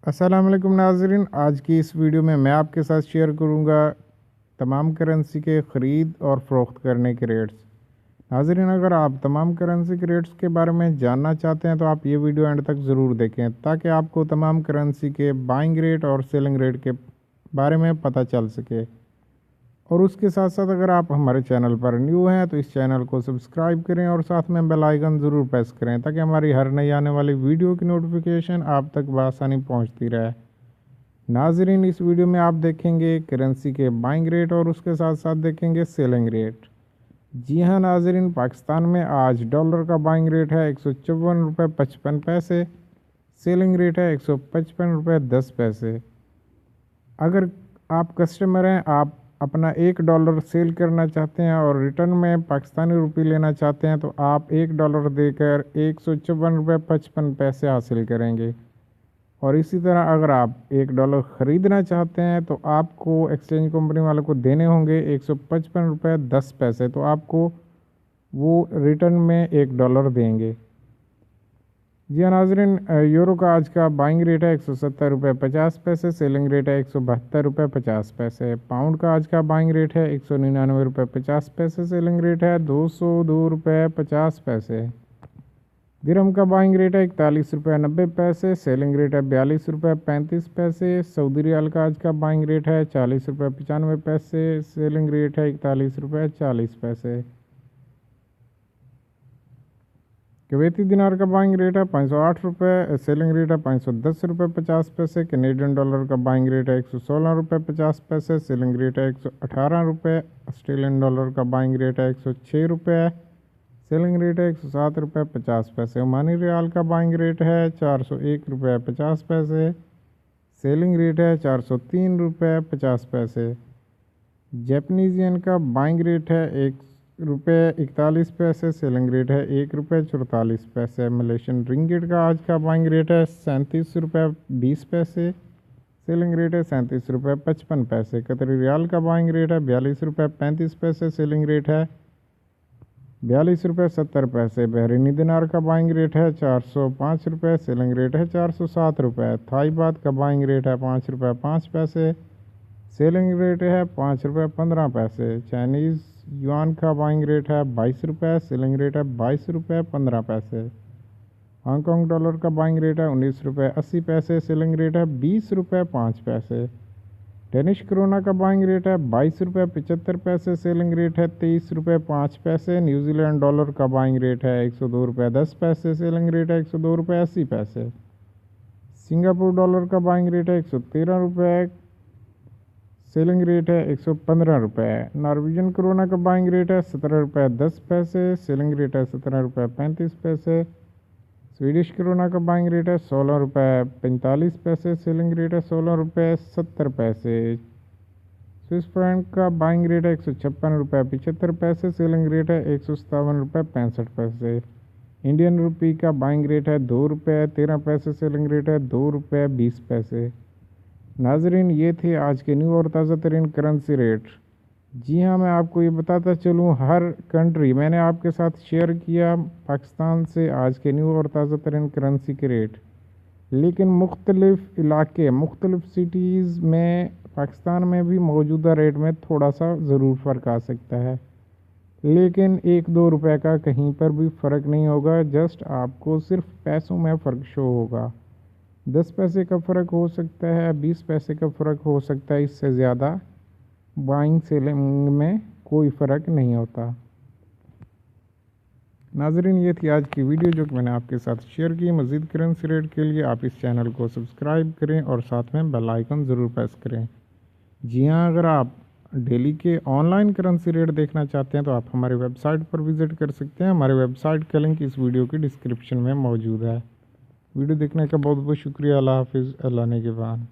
अस्सलाम वालेकुम नाज़रीन, आज की इस वीडियो में मैं आपके साथ शेयर करूंगा तमाम करेंसी के ख़रीद और फ़रोख्त करने के रेट्स। नाज़रीन, अगर आप तमाम करेंसी के रेट्स के बारे में जानना चाहते हैं तो आप ये वीडियो एंड तक ज़रूर देखें ताकि आपको तमाम करेंसी के बाइंग रेट और सेलिंग रेट के बारे में पता चल सके। और उसके साथ साथ अगर आप हमारे चैनल पर न्यू हैं तो इस चैनल को सब्सक्राइब करें और साथ में बेल आइकन ज़रूर प्रेस करें ताकि हमारी हर नई आने वाली वीडियो की नोटिफिकेशन आप तक बआसानी पहुंचती रहे। नाजरीन, इस वीडियो में आप देखेंगे करेंसी के बाइंग रेट और उसके साथ साथ देखेंगे सेलिंग रेट। जी हाँ नाजरीन, पाकिस्तान में आज डॉलर का बाइंग रेट है 154.55 रुपये, सेलिंग रेट है 155.10 रुपये। अगर आप कस्टमर हैं, आप अपना $1 सेल करना चाहते हैं और रिटर्न में पाकिस्तानी रुपये लेना चाहते हैं तो आप $1 देकर 154.55 रुपये हासिल करेंगे। और इसी तरह अगर आप $1 ख़रीदना चाहते हैं तो आपको एक्सचेंज कंपनी वालों को देने होंगे 155.10 रुपये, तो आपको वो रिटर्न में $1 देंगे। जी हाँ नाज़रीन, यूरो का आज का बाइंग रेट है 170.50 रुपये, सेलिंग रेट है 172.50 रुपये। पाउंड का आज का बाइंग रेट है 199.50 रुपये, सेलिंग रेट है 202.50 रुपये। दिरहम का बाइंग रेट है 41.90 रुपये, सेलिंग रेट है 42.35 रुपये। सऊदी रियाल का आज का बाइंग रेट है 40.95 रुपये, सेलिंग रेट है 41.40 रुपये। कुवैती दिनार का बाइंग रेट है 508 रुपये, सेलिंग रेट है 510.50 रुपये। कैनेडियन डॉलर का बाइंग रेट है 116.50 रुपये, सेलिंग रेट है 118 रुपये। ऑस्ट्रेलियन डॉलर का बाइंग रेट है 106 रुपये, सेलिंग रेट है 107.50 रुपये। ओमानी रियाल का बाइंग रेट है 401.50 रुपये, सेलिंग रेट है 403.50 रुपये। जैपनीज येन का बाइंग रेट है ₹1.41, सेलिंग रेट है ₹1.44। मलेशियन रिंगिट का आज का बाइंग रेट है ₹37.20, सेलिंग रेट है ₹37.55। कतरी रियाल का बाइंग रेट है ₹42.35, सेलिंग रेट है ₹42.70। बहरीनी दिनार का बाइंग रेट है ₹405, सेलिंग रेट है ₹407। थाई बात का बाइंग रेट है ₹5.05, सेलिंग रेट है ₹5.15। चाइनीज़ युआन का बाइंग रेट है ₹22, सेलिंग रेट है ₹22.15। हांगकॉन्ग डॉलर का बाइंग रेट है ₹19.80, सेलिंग रेट है ₹20.05। डेनिश करोना का बाइंग रेट है ₹22.75, सेलिंग रेट है ₹23.05। न्यूजीलैंड डॉलर का बाइंग रेट है ₹102.10, सेलिंग रेट है ₹102.80। सिंगापुर डॉलर का बाइंग रेट है ₹113, सेलिंग रेट है ₹115। नॉर्वेजियन करोना का बाइंग रेट है ₹17.10, सेलिंग रेट है ₹17.35। स्वीडिश करोना का बाइंग रेट है ₹16.45, सेलिंग रेट है ₹16.70। स्विस फ्रैंक का बाइंग रेट है ₹156.75, सेलिंग रेट है ₹157.65। इंडियन रुपी का बाइंग रेट है ₹2.13, सेलिंग रेट है ₹2.20। नाजरीन, ये थे आज के न्यू और ताज़ा तरीन करेंसी रेट। जी हाँ, मैं आपको ये बताता चलूँ, हर कंट्री मैंने आपके साथ शेयर किया पाकिस्तान से आज के न्यू और ताज़ा तरीन करेंसी के रेट, लेकिन मुख्तलिफ़ इलाके मुख्तलिफ़ सिटीज़ में पाकिस्तान में भी मौजूदा रेट में थोड़ा सा ज़रूर फ़र्क आ सकता है, लेकिन 1-2 रुपए का कहीं पर भी फ़र्क नहीं होगा। जस्ट आपको सिर्फ पैसों में फ़र्क शो होगा। 10 पैसे का फ़र्क हो सकता है, 20 पैसे का फ़र्क हो सकता है, इससे ज़्यादा बाइंग सेलिंग में कोई फ़र्क नहीं होता। नाजरीन, ये थी आज की वीडियो जो कि मैंने आपके साथ शेयर की। मज़ीद करेंसी रेट के लिए आप इस चैनल को सब्सक्राइब करें और साथ में बेल आइकन ज़रूर प्रेस करें। जी हाँ, अगर आप डेली के ऑनलाइन करेंसी रेट देखना चाहते हैं तो आप हमारे वेबसाइट पर विज़िट कर सकते हैं। हमारे वेबसाइट का लिंक इस वीडियो की डिस्क्रिप्शन में मौजूद है। वीडियो देखने का बहुत बहुत शुक्रिया। अल्लाह हाफिज़। अल्लाह ने के बाद।